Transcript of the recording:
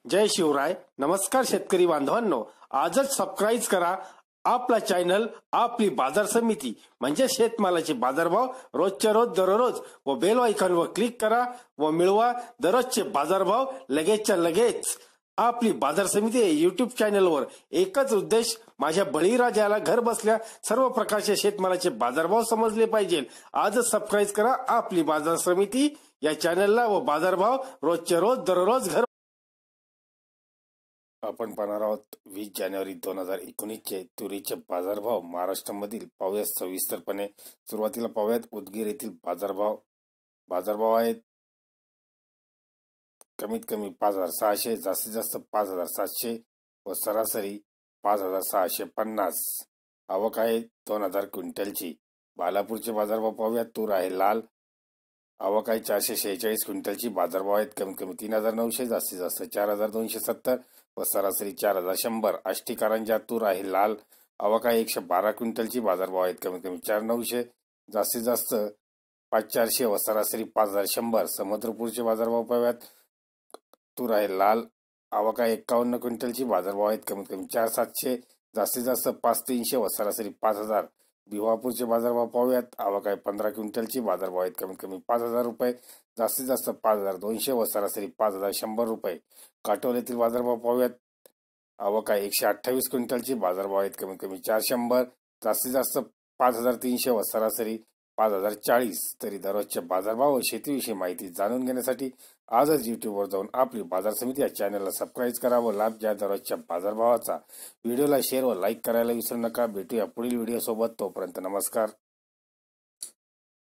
जय शिवराय. नमस्कार शेतकरी बांधवांनो, आजच सबस्क्राईब करा आपला चॅनल आपली बाजार समिती म्हणजे शेतमालाचे बाजारभाव रोजच्या रोज दररोज व बेल आयकॉनवर क्लिक करा व मिळवा दररोजचे बाजारभाव लगेचच्या लगेच. आपली बाजार समिती युट्यूब चॅनलवर एकच उद्देश, माझ्या बळीराजाला घर बसल्या सर्व प्रकारचे शेतमालाचे बाजारभाव समजले पाहिजे. आजच सबस्क्राईब करा आपली बाजार समिती या चॅनलला व बाजारभाव रोजच्या रोज दररोज घर. आपण पाहणार आहोत 20 जानेवारी 2019 चे तुरीचे बाजारभाव महाराष्ट्रामधील. पाहूयात सविस्तरपणे. सुरुवातीला पाहूयात उदगीर येथील बाजारभाव आहेत. कमीत कमी 5600, जास्तीत जास्त 5700 व सरासरी 5650. आवक आहे 2000 क्विंटलची. बालापूरचे बाजारभाव पाहूयात. तूर आहे लाल, आवक आहे 446 क्विंटलची. बाजारभाव आहेत कमीत कमी 3900, जास्तीत जास्त 4270 व सरासरी 4100. आष्टी कारंजा तूर आहे लाल, आवक आहे 112 क्विंटलची. बाजारभाव आहेत कमीत कमी 4900, जास्तीत जास्त 5400 व सरासरी 5100. समुद्रपूरचे बाजारभाव पाहूयात. तूर आहे लाल, आवक आहे 51 क्विंटलची. बाजारभाव आहेत कमीत कमी 4700, जास्तीत जास्त 5300 व सरासरी 5000. भिवापूरचे बाजारभाव पाहूयात. आवक आहे 15 क्विंटलची. बाजारभाव आहेत कमीत कमी 5000 रुपये, जास्तीत जास्त 5200 व सरासरी 5100 रुपये. काटोल येथील बाजारभाव पाहूयात. आवक आहे 128 क्विंटलची. बाजारभाव आहेत कमीत कमी 400, जास्तीत जास्त 5300 व सरासरी 5040. तरी दररोजचे बाजारभाव व शेतीविषयी माहिती जाणून घेण्यासाठी आजच युट्यूबवर जाऊन आपली बाजार समिती या चॅनलला सबस्क्राईब करा व लाभ घ्या दररोजच्या बाजारभावाचा. व्हिडिओला शेअर व लाईक करायला विसरू नका. भेटूया पुढील व्हिडिओ सोबत. तोपर्यंत नमस्कार.